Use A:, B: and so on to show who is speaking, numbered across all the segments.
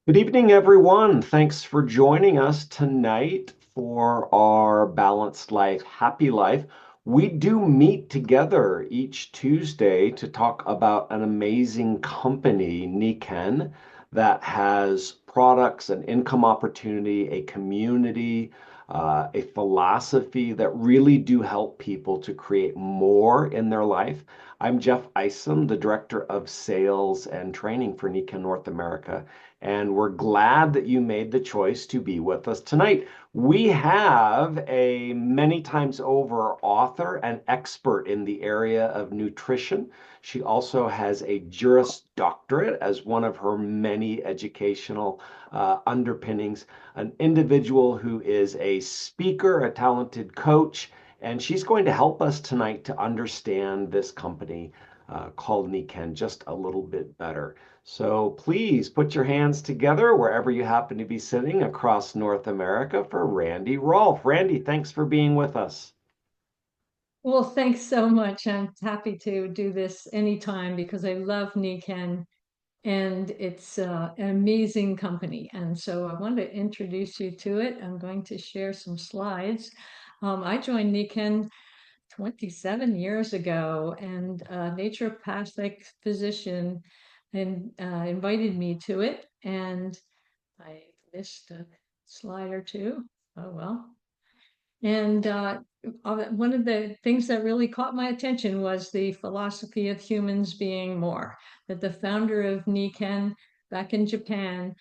A: Good evening, everyone. Thanks for joining us tonight for our Balanced Life, Happy Life. We do meet together each Tuesday to talk about an amazing company, Nikken, that has products, an income opportunity, a community, a philosophy that really do help people to create more in their life. I'm Jeff Isom, the Director of Sales and Training for Nikken North America, and we're glad that you made the choice to be with us tonight. We have a many times over author and expert in the area of nutrition. She also has a Juris Doctorate as one of her many educational underpinnings, an individual who is a speaker, a talented coach, and she's going to help us tonight to understand this company called Nikken just a little bit better. So please put your hands together wherever you happen to be sitting across North America for Randy Rolfe. Randy, thanks for being with us.
B: Well, thanks so much. I'm happy to do this anytime because I love Nikken and it's an amazing company. And so I want to introduce you to it. I'm going to share some slides. I joined Nikken 27 years ago, and a naturopathic physician invited me to it. And I missed a slide or two. Oh, well. And one of the things that really caught my attention was the philosophy of humans being more, that the founder of Nikken back in Japan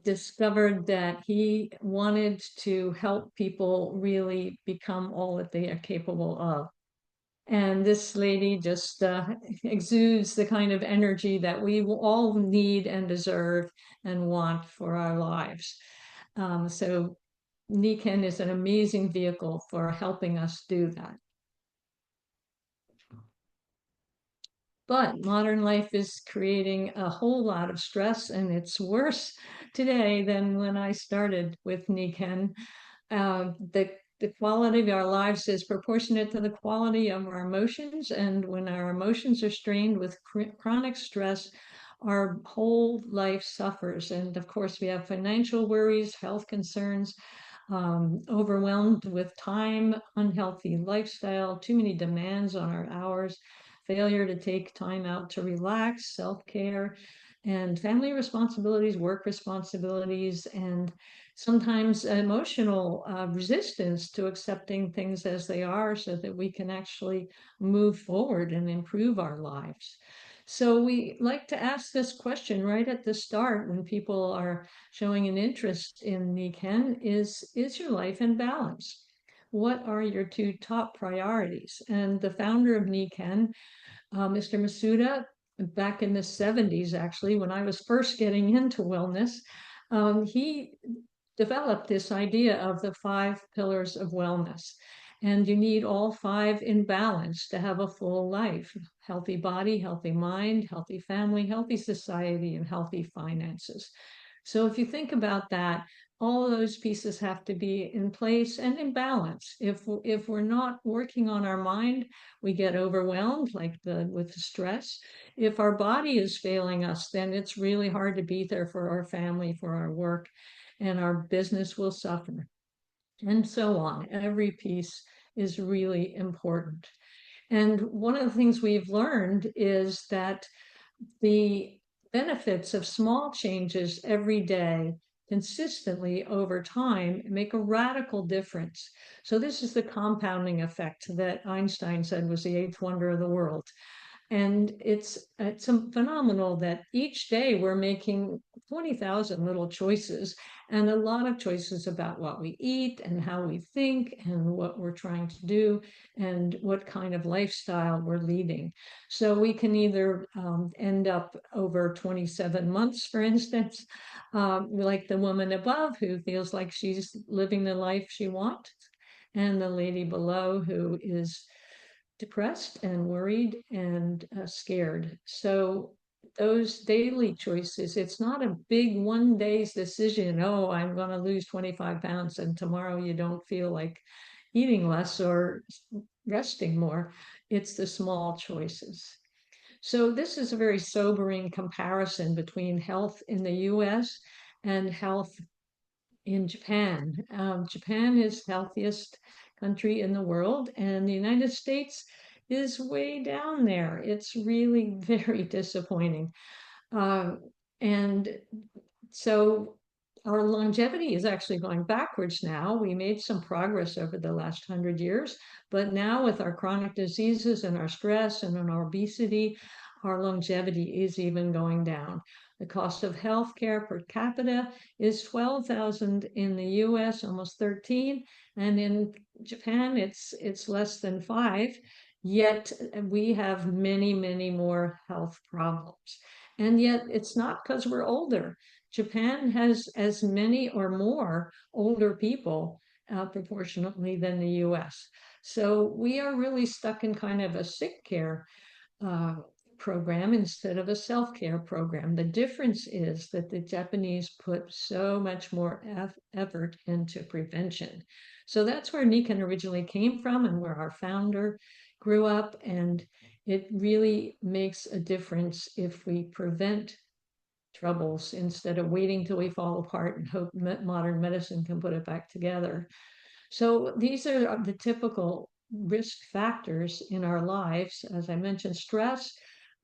B: discovered that he wanted to help people really become all that they are capable of. And this lady just exudes the kind of energy that we all need and deserve and want for our lives. So Nikken is an amazing vehicle for helping us do that. But modern life is creating a whole lot of stress, and it's worse today than when I started with Nikken. The quality of our lives is proportionate to the quality of our emotions, and when our emotions are strained with chronic stress, our whole life suffers. And of course, we have financial worries, health concerns, overwhelmed with time, unhealthy lifestyle, too many demands on our hours, failure to take time out to relax, self care, and family responsibilities, work responsibilities, and sometimes emotional resistance to accepting things as they are so that we can actually move forward and improve our lives. So we like to ask this question right at the start when people are showing an interest in Nikken is your life in balance? What are your two top priorities? And the founder of Nikken, Mr. Masuda, back in the 70s, actually, when I was first getting into wellness, he developed this idea of the five pillars of wellness. And you need all five in balance to have a full life: healthy body, healthy mind, healthy family, healthy society, and healthy finances. So if you think about that, all of those pieces have to be in place and in balance. If we're not working on our mind, we get overwhelmed, like with the stress. If our body is failing us, then it's really hard to be there for our family, for our work, and our business will suffer, and so on. Every piece is really important. And one of the things we've learned is that the benefits of small changes every day consistently over time make a radical difference. So this is the compounding effect that Einstein said was the eighth wonder of the world. And it's phenomenal that each day we're making 20,000 little choices, and a lot of choices about what we eat and how we think and what we're trying to do and what kind of lifestyle we're leading. So we can either end up over 27 months, for instance, like the woman above who feels like she's living the life she wants, and the lady below who is depressed and worried and scared. So those daily choices, it's not a big one day's decision. Oh, I'm going to lose 25 pounds, and tomorrow you don't feel like eating less or resting more. It's the small choices. So this is a very sobering comparison between health in the US and health in Japan. Japan is healthiest country in the world, and the United States is way down there. It's really very disappointing. Uh, and so our longevity is actually going backwards now. We made some progress over the last 100 years, but now with our chronic diseases and our stress and our obesity, our longevity is even going down. The cost of healthcare per capita is 12,000 in the US, almost 13, and in Japan it's less than 5. Yet we have many, many more health problems. And yet it's not because we're older. Japan has as many or more older people proportionately than the US. So we are really stuck in kind of a sick care uh, program instead of a self-care program. The difference is that the Japanese put so much more effort into prevention. So that's where Nikken originally came from and where our founder grew up. And it really makes a difference if we prevent troubles instead of waiting till we fall apart and hope modern medicine can put it back together. So these are the typical risk factors in our lives. As I mentioned, stress,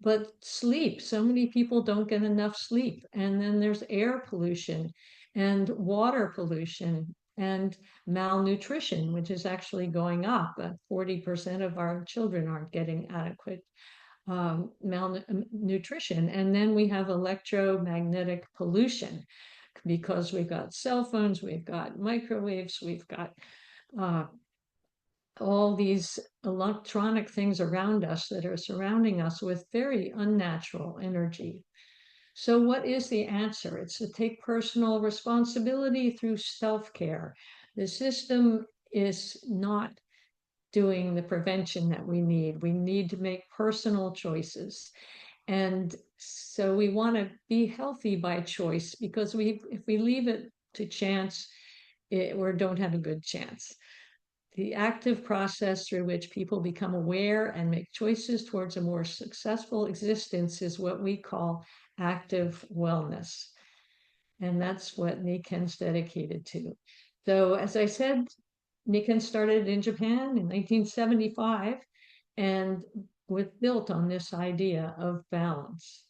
B: but sleep. So many people don't get enough sleep. And then there's air pollution and water pollution and malnutrition, which is actually going up. 40% of our children aren't getting adequate malnutrition. And then we have electromagnetic pollution because we've got cell phones, we've got microwaves, we've got uh, all these electronic things around us that are surrounding us with very unnatural energy. So, what is the answer? It's to take personal responsibility through self care. The system is not doing the prevention that we need. We need to make personal choices. And so we want to be healthy by choice because if we leave it to chance, we don't have a good chance. The active process through which people become aware and make choices towards a more successful existence is what we call active wellness. And that's what Nikken's dedicated to. So, as I said, Nikken started in Japan in 1975 and was built on this idea of balance.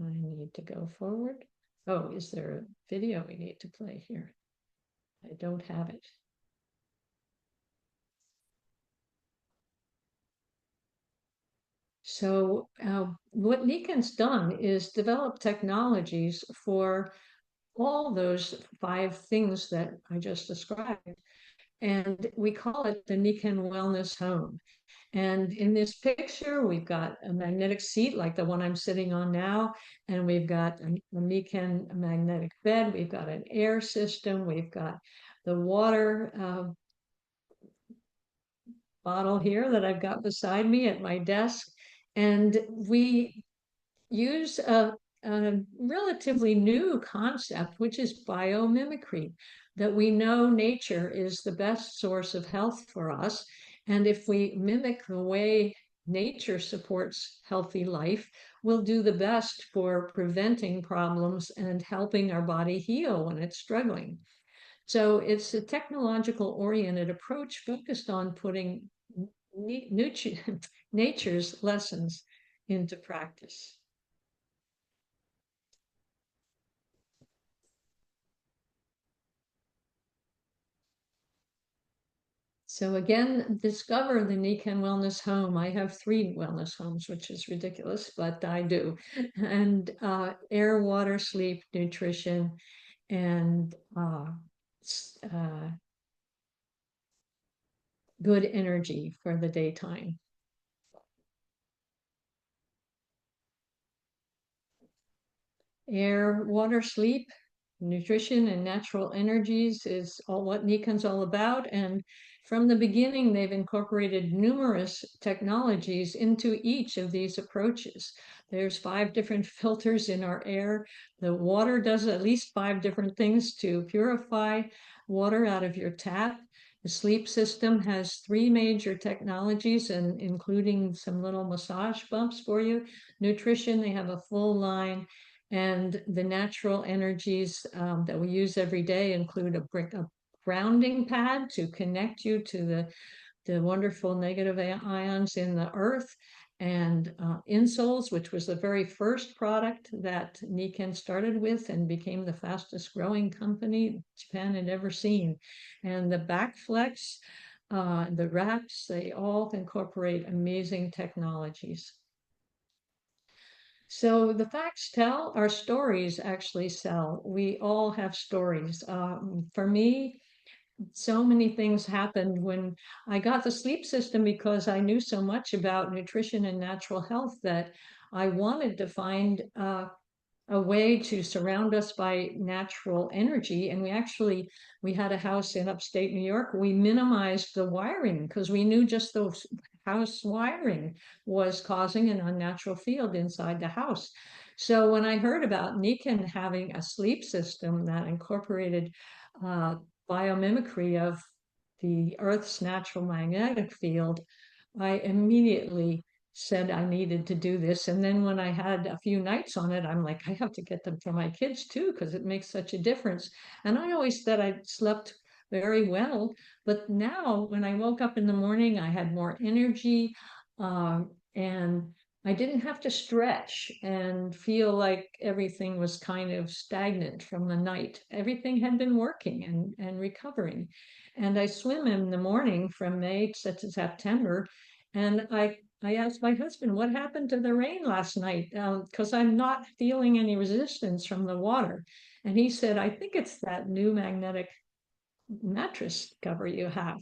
B: I need to go forward. Oh, is there a video we need to play here? I don't have it. So what Nikken's done is develop technologies for all those 5 things that I just described. And we call it the Nikken Wellness Home. And in this picture, we've got a magnetic seat like the one I'm sitting on now, and we've got a Nikken magnetic bed, we've got an air system, we've got the water bottle here that I've got beside me at my desk. And we use a relatively new concept, which is biomimicry, that we know nature is the best source of health for us. And if we mimic the way nature supports healthy life, we'll do the best for preventing problems and helping our body heal when it's struggling. So it's a technological oriented approach focused on putting nature's lessons into practice. So again, discover the Nikken Wellness Home. I have 3 wellness homes, which is ridiculous, but I do. And air, water, sleep, nutrition, and uh, good energy for the daytime. Air, water, sleep, nutrition, and natural energies is all what Nikken's all about. And from the beginning, they've incorporated numerous technologies into each of these approaches. There's 5 different filters in our air. The water does at least 5 different things to purify water out of your tap. The sleep system has three major technologies, and including some little massage bumps for you. Nutrition, they have a full line, and the natural energies that we use every day include a grounding pad to connect you to the wonderful negative ions in the earth, and insoles, which was the very first product that Nikken started with and became the fastest growing company Japan had ever seen. And the back flex, the wraps, they all incorporate amazing technologies. So the facts tell, our stories actually sell. We all have stories. For me, so many things happened when I got the sleep system because I knew so much about nutrition and natural health that I wanted to find a way to surround us by natural energy. And we had a house in upstate New York. We minimized the wiring because we knew just the house wiring was causing an unnatural field inside the house. So when I heard about Nikken having a sleep system that incorporated uh, biomimicry of the Earth's natural magnetic field, I immediately said I needed to do this. And then when I had a few nights on it, I'm like, I have to get them for my kids too, because it makes such a difference. And I always said I slept very well, but now when I woke up in the morning, I had more energy, and I didn't have to stretch and feel like everything was kind of stagnant from the night. Everything had been working and recovering. And I swim in the morning from May to September. And I asked my husband, what happened to the rain last night? Because I'm not feeling any resistance from the water. And he said, I think it's that new magnetic mattress cover you have.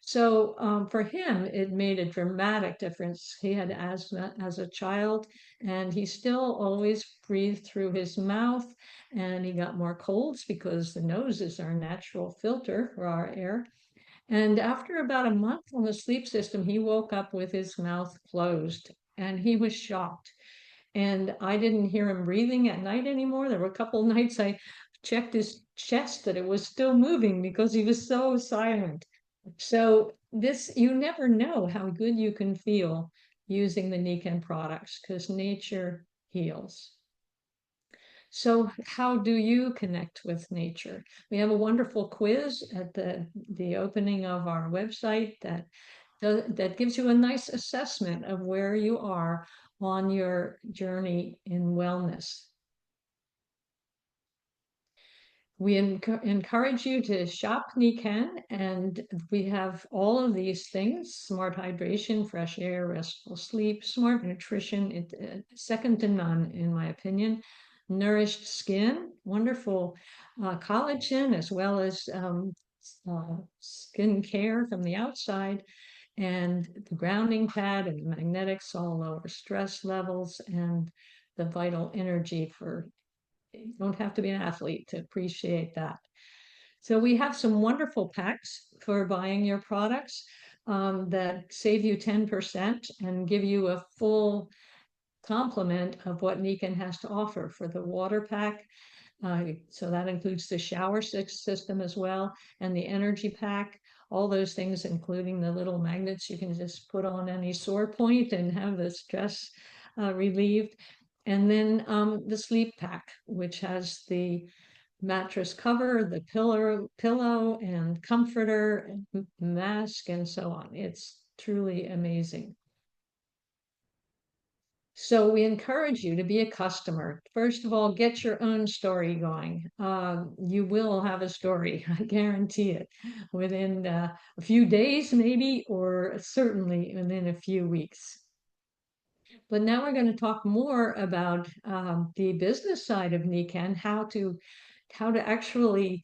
B: So for him, it made a dramatic difference. He had asthma as a child, and he still always breathed through his mouth, and he got more colds because the nose is our natural filter for our air. And after about a month on the sleep system, he woke up with his mouth closed, and he was shocked. And I didn't hear him breathing at night anymore. There were a couple of nights I checked his chest that it was still moving because he was so silent. So this, you never know how good you can feel using the Nikken products because nature heals. So how do you connect with nature? We have a wonderful quiz at the opening of our website that gives you a nice assessment of where you are on your journey in wellness. We encourage you to shop Nikken, and we have all of these things: smart hydration, fresh air, restful sleep, smart nutrition, second to none, in my opinion. Nourished skin, wonderful collagen, as well as skin care from the outside, and the grounding pad and the magnetics all lower stress levels and the vital energy for, you don't have to be an athlete to appreciate that. So we have some wonderful packs for buying your products that save you 10% and give you a full complement of what Nikken has to offer for the water pack. So that includes the shower system as well, and the energy pack, all those things, including the little magnets you can just put on any sore point and have the stress relieved. And then the sleep pack, which has the mattress cover, the pillow and comforter, and mask, and so on. It's truly amazing. So we encourage you to be a customer. First of all, get your own story going. You will have a story, I guarantee it, within a few days, maybe, or certainly within a few weeks. But now we're going to talk more about the business side of Nikken, how to actually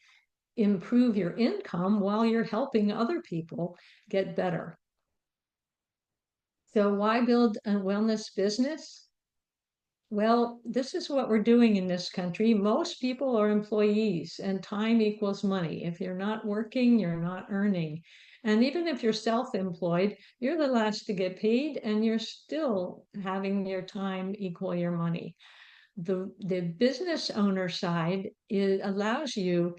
B: improve your income while you're helping other people get better. So why build a wellness business? Well, this is what we're doing in this country. Most people are employees, and time equals money. If you're not working, you're not earning. And even if you're self-employed, you're the last to get paid, and you're still having your time equal your money. The business owner side allows you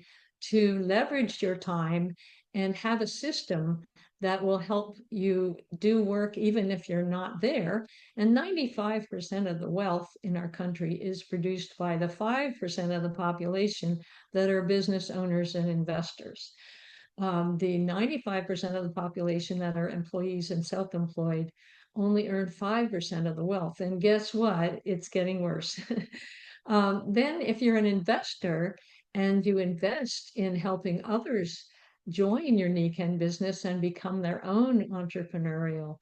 B: to leverage your time and have a system that will help you do work even if you're not there. And 95% of the wealth in our country is produced by the 5% of the population that are business owners and investors. The 95% of the population that are employees and self-employed only earn 5% of the wealth. And guess what? It's getting worse. Then if you're an investor and you invest in helping others join your Nikken business and become their own entrepreneurial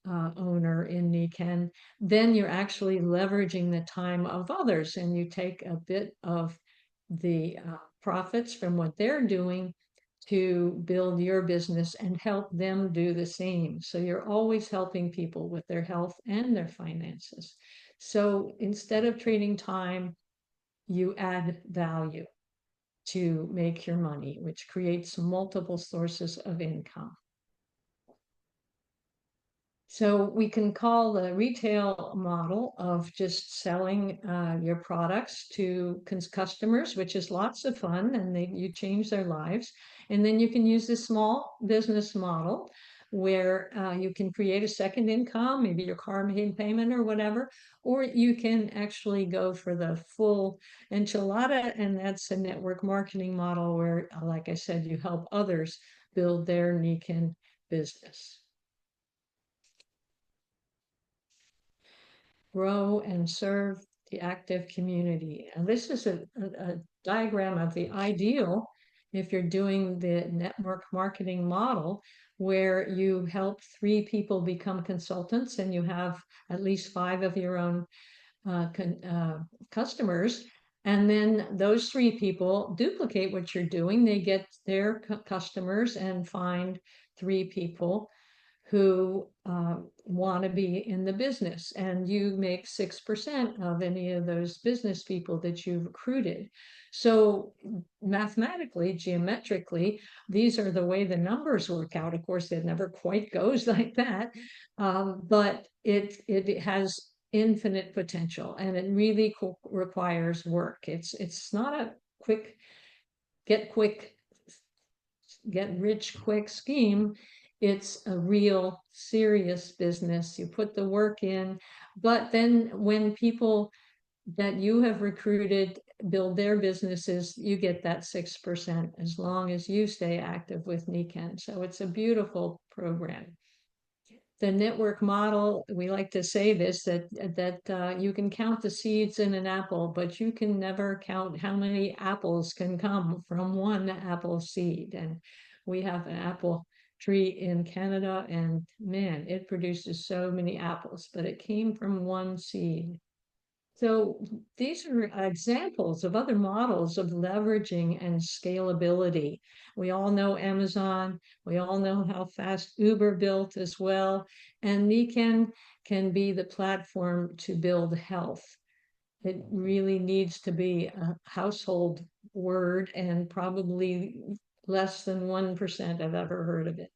B: owner in Nikken, then you're actually leveraging the time of others, and you take a bit of the profits from what they're doing to build your business and help them do the same. So you're always helping people with their health and their finances. So instead of trading time, you add value to make your money, which creates multiple sources of income. So we can call the retail model of just selling your products to customers, which is lots of fun, and you change their lives. And then you can use this small business model where you can create a second income, maybe your car payment or whatever, or you can actually go for the full enchilada, and that's a network marketing model where, like I said, you help others build their Nikken business. Grow and serve the active community. And this is a diagram of the ideal if you're doing the network marketing model where you help 3 people become consultants and you have at least 5 of your own customers. And then those 3 people duplicate what you're doing. They get their customers and find 3 people who want to be in the business, and you make 6% of any of those business people that you've recruited. So mathematically, geometrically, these are the way the numbers work out. Of course, it never quite goes like that, but it has infinite potential, and it really requires work. It's not a quick get quick get rich quick scheme. It's a real serious business. You put the work in, but then when people that you have recruited build their businesses, you get that 6% as long as you stay active with Nikken. So it's a beautiful program. The network model, we like to say this, that you can count the seeds in an apple, but you can never count how many apples can come from one apple seed. And we have an apple tree in Canada, and man, it produces so many apples, but it came from one seed. So these are examples of other models of leveraging and scalability. We all know Amazon. We all know how fast Uber built as well. And Nikken can be the platform to build health. It really needs to be a household word, and probably less than 1% have ever heard of it.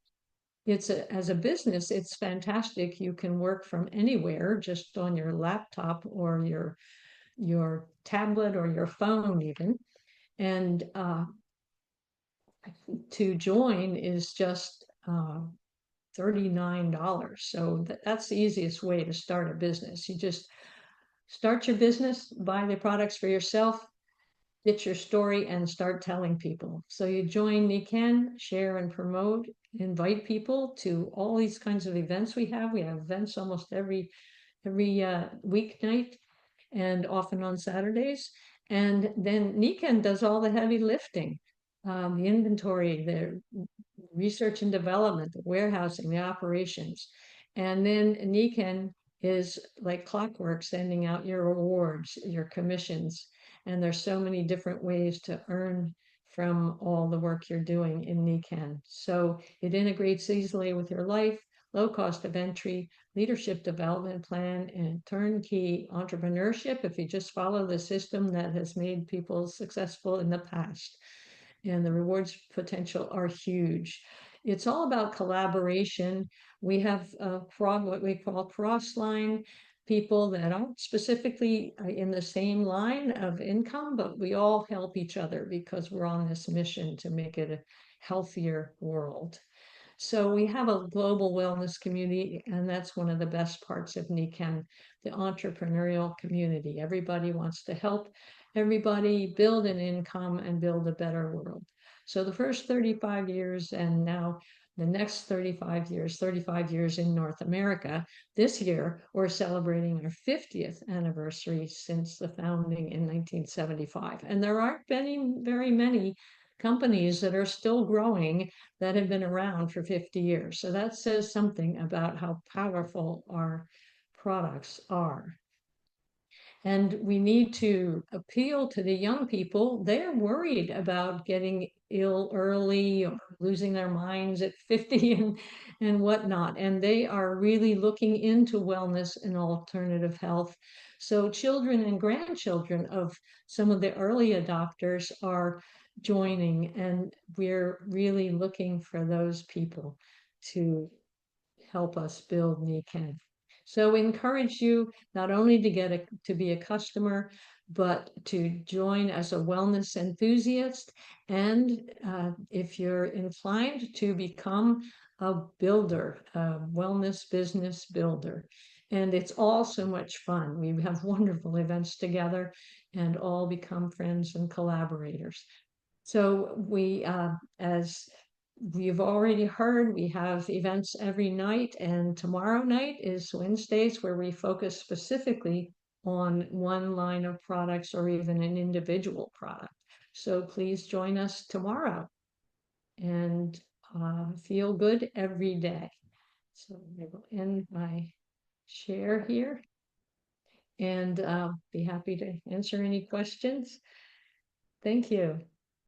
B: As a business, it's fantastic. You can work from anywhere, just on your laptop or your tablet or your phone even. And to join is just $39. So that's the easiest way to start a business. You just start your business, buy the products for yourself, get your story, and start telling people. So you join Nikken, share and promote, invite people to all these kinds of events we have. We have events almost every weeknight and often on Saturdays. And then Nikken does all the heavy lifting, the inventory, the research and development, the warehousing, the operations. And then Nikken is like clockwork, sending out your rewards, your commissions. And there's so many different ways to earn from all the work you're doing in Nikken. So it integrates easily with your life, low cost of entry, leadership development plan, and turnkey entrepreneurship if you just follow the system that has made people successful in the past. And the rewards potential are huge. It's all about collaboration. We have what we call crossline people that aren't specifically in the same line of income, but we all help each other because we're on this mission to make it a healthier world. So we have a global wellness community, and that's one of the best parts of Nikken, the entrepreneurial community. Everybody wants to help everybody build an income and build a better world. So the first 35 years and now the next 35 years in North America. This year, we're celebrating our 50th anniversary since the founding in 1975. And there aren't very many companies that are still growing that have been around for 50 years. So that says something about how powerful our products are. And we need to appeal to the young people. They're worried about getting ill early or losing their minds at 50 and whatnot. And they are really looking into wellness and alternative health. So children and grandchildren of some of the early adopters are joining, and we're really looking for those people to help us build Nikken. So we encourage you not only to be a customer, but to join as a wellness enthusiast. And if you're inclined to become a builder, a wellness business builder. And it's all so much fun. We have wonderful events together and all become friends and collaborators. So as you've already heard, we have events every night, and tomorrow night is Wednesdays where we focus specifically on one line of products or even an individual product. So please join us tomorrow and feel good every day. So I will end my share here and be happy to answer any questions. Thank you.